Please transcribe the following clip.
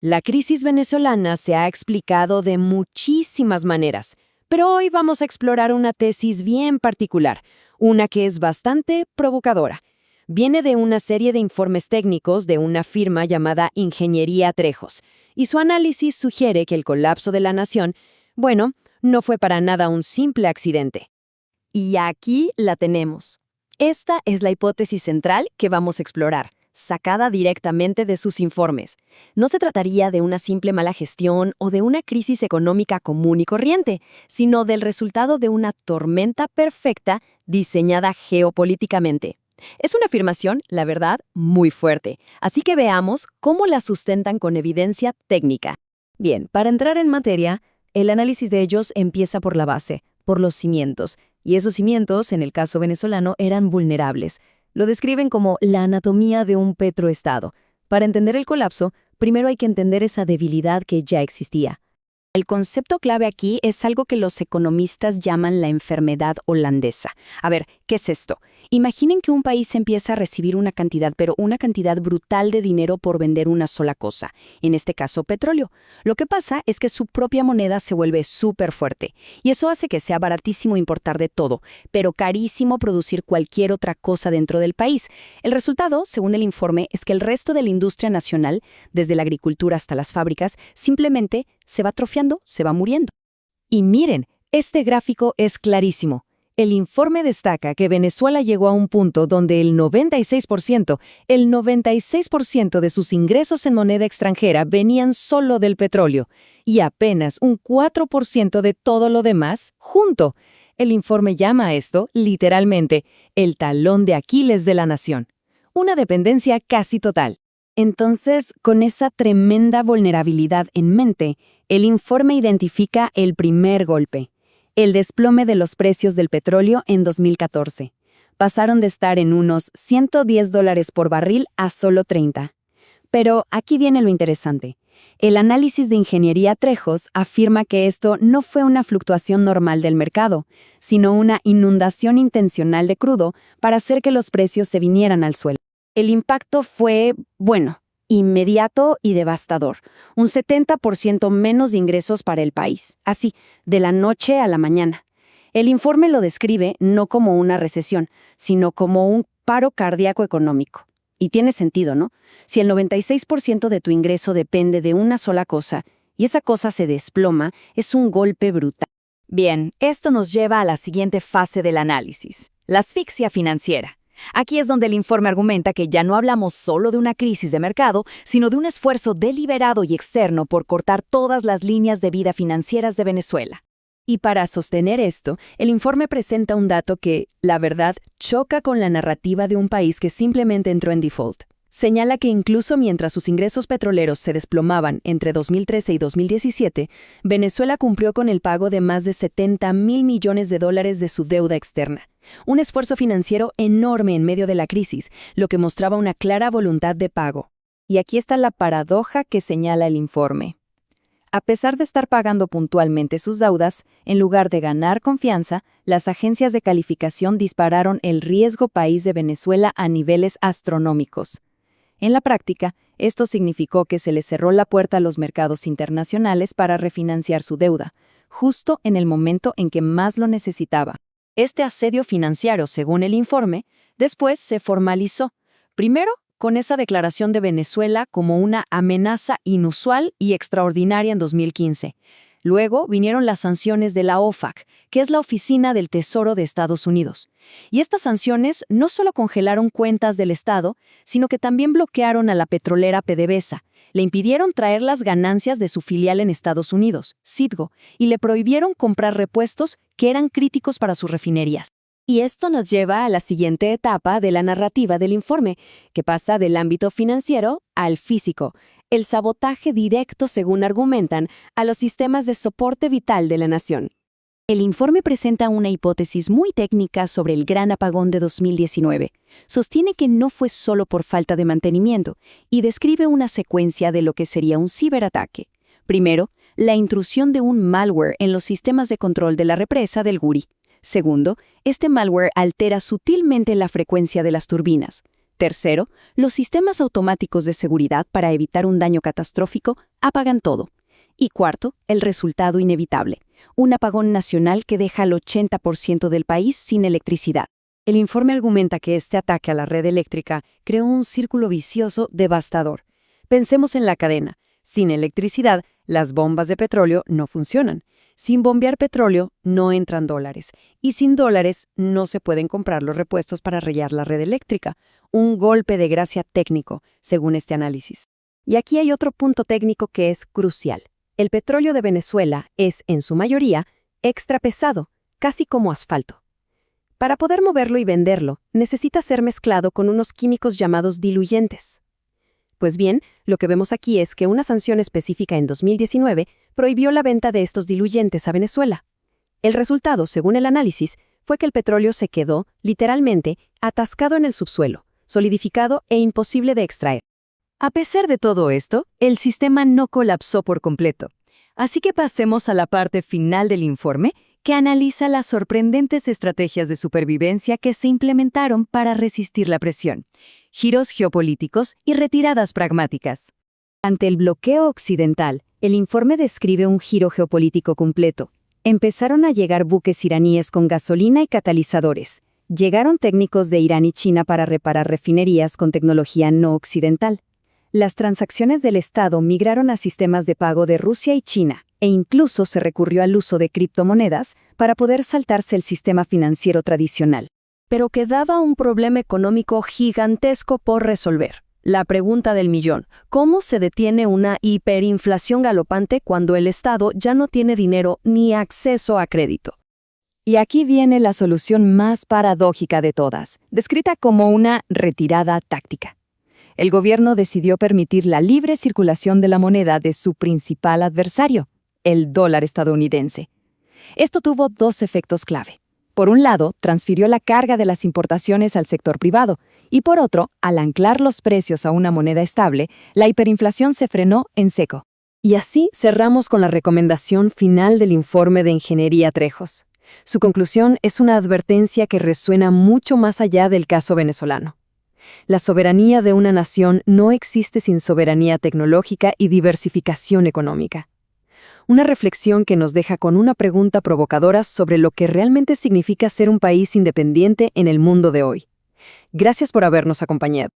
La crisis venezolana se ha explicado de muchísimas maneras, pero hoy vamos a explorar una tesis bien particular, una que es bastante provocadora. Viene de una serie de informes técnicos de una firma llamada Ingeniería Trejos, y su análisis sugiere que el colapso de la nación, bueno, no fue para nada un simple accidente. Y aquí la tenemos. Esta es la hipótesis central que vamos a explorar, sacada directamente de sus informes. No se trataría de una simple mala gestión o de una crisis económica común y corriente, sino del resultado de una tormenta perfecta diseñada geopolíticamente. Es una afirmación, la verdad, muy fuerte, así que veamos cómo la sustentan con evidencia técnica. Bien, para entrar en materia, el análisis de ellos empieza por la base, por los cimientos, y esos cimientos, en el caso venezolano, eran vulnerables. Lo describen como la anatomía de un petroestado. Para entender el colapso, primero hay que entender esa debilidad que ya existía. El concepto clave aquí es algo que los economistas llaman la enfermedad holandesa. A ver, ¿qué es esto? Imaginen que un país empieza a recibir una cantidad, pero una cantidad brutal de dinero por vender una sola cosa, en este caso petróleo. Lo que pasa es que su propia moneda se vuelve súper fuerte, y eso hace que sea baratísimo importar de todo, pero carísimo producir cualquier otra cosa dentro del país. El resultado, según el informe, es que el resto de la industria nacional, desde la agricultura hasta las fábricas, simplemente se va atrofiando, se va muriendo. Y miren, este gráfico es clarísimo. El informe destaca que Venezuela llegó a un punto donde el 96% de sus ingresos en moneda extranjera venían solo del petróleo y apenas un 4% de todo lo demás junto. El informe llama a esto, literalmente, el talón de Aquiles de la nación. Una dependencia casi total. Entonces, con esa tremenda vulnerabilidad en mente, el informe identifica el primer golpe, el desplome de los precios del petróleo en 2014. Pasaron de estar en unos $110 por barril a solo 30. Pero aquí viene lo interesante. El análisis de Ingeniería Trejos afirma que esto no fue una fluctuación normal del mercado, sino una inundación intencional de crudo para hacer que los precios se vinieran al suelo. El impacto fue, bueno, inmediato y devastador. Un 70% menos de ingresos para el país, así, de la noche a la mañana. El informe lo describe no como una recesión, sino como un paro cardíaco económico. Y tiene sentido, ¿no? Si el 96% de tu ingreso depende de una sola cosa, y esa cosa se desploma, es un golpe brutal. Bien, esto nos lleva a la siguiente fase del análisis, la asfixia financiera. Aquí es donde el informe argumenta que ya no hablamos solo de una crisis de mercado, sino de un esfuerzo deliberado y externo por cortar todas las líneas de vida financieras de Venezuela. Y para sostener esto, el informe presenta un dato que, la verdad, choca con la narrativa de un país que simplemente entró en default. Señala que incluso mientras sus ingresos petroleros se desplomaban entre 2013 y 2017, Venezuela cumplió con el pago de más de $70.000 millones de su deuda externa. Un esfuerzo financiero enorme en medio de la crisis, lo que mostraba una clara voluntad de pago. Y aquí está la paradoja que señala el informe. A pesar de estar pagando puntualmente sus deudas, en lugar de ganar confianza, las agencias de calificación dispararon el riesgo país de Venezuela a niveles astronómicos. En la práctica, esto significó que se le cerró la puerta a los mercados internacionales para refinanciar su deuda, justo en el momento en que más lo necesitaba. Este asedio financiero, según el informe, después se formalizó, primero con esa declaración de Venezuela como una amenaza inusual y extraordinaria en 2015. Luego vinieron las sanciones de la OFAC, que es la Oficina del Tesoro de Estados Unidos. Y estas sanciones no solo congelaron cuentas del Estado, sino que también bloquearon a la petrolera PDVSA, le impidieron traer las ganancias de su filial en Estados Unidos, Citgo, y le prohibieron comprar repuestos que eran críticos para sus refinerías. Y esto nos lleva a la siguiente etapa de la narrativa del informe, que pasa del ámbito financiero al físico, el sabotaje directo, según argumentan, a los sistemas de soporte vital de la nación. El informe presenta una hipótesis muy técnica sobre el gran apagón de 2019. Sostiene que no fue solo por falta de mantenimiento y describe una secuencia de lo que sería un ciberataque. Primero, la intrusión de un malware en los sistemas de control de la represa del Guri. Segundo, este malware altera sutilmente la frecuencia de las turbinas. Tercero, los sistemas automáticos de seguridad para evitar un daño catastrófico apagan todo. Y cuarto, el resultado inevitable, un apagón nacional que deja al 80% del país sin electricidad. El informe argumenta que este ataque a la red eléctrica creó un círculo vicioso devastador. Pensemos en la cadena. Sin electricidad, las bombas de petróleo no funcionan. Sin bombear petróleo, no entran dólares. Y sin dólares, no se pueden comprar los repuestos para rellenar la red eléctrica. Un golpe de gracia técnico, según este análisis. Y aquí hay otro punto técnico que es crucial. El petróleo de Venezuela es, en su mayoría, extra pesado, casi como asfalto. Para poder moverlo y venderlo, necesita ser mezclado con unos químicos llamados diluyentes. Pues bien, lo que vemos aquí es que una sanción específica en 2019 prohibió la venta de estos diluyentes a Venezuela. El resultado, según el análisis, fue que el petróleo se quedó, literalmente, atascado en el subsuelo, solidificado e imposible de extraer. A pesar de todo esto, el sistema no colapsó por completo. Así que pasemos a la parte final del informe, que analiza las sorprendentes estrategias de supervivencia que se implementaron para resistir la presión, giros geopolíticos y retiradas pragmáticas. Ante el bloqueo occidental, el informe describe un giro geopolítico completo. Empezaron a llegar buques iraníes con gasolina y catalizadores. Llegaron técnicos de Irán y China para reparar refinerías con tecnología no occidental. Las transacciones del Estado migraron a sistemas de pago de Rusia y China, e incluso se recurrió al uso de criptomonedas para poder saltarse el sistema financiero tradicional. Pero quedaba un problema económico gigantesco por resolver. La pregunta del millón: ¿cómo se detiene una hiperinflación galopante cuando el Estado ya no tiene dinero ni acceso a crédito? Y aquí viene la solución más paradójica de todas, descrita como una retirada táctica. El gobierno decidió permitir la libre circulación de la moneda de su principal adversario, el dólar estadounidense. Esto tuvo dos efectos clave. Por un lado, transfirió la carga de las importaciones al sector privado, y por otro, al anclar los precios a una moneda estable, la hiperinflación se frenó en seco. Y así cerramos con la recomendación final del informe de Ingeniería Trejos. Su conclusión es una advertencia que resuena mucho más allá del caso venezolano. La soberanía de una nación no existe sin soberanía tecnológica y diversificación económica. Una reflexión que nos deja con una pregunta provocadora sobre lo que realmente significa ser un país independiente en el mundo de hoy. Gracias por habernos acompañado.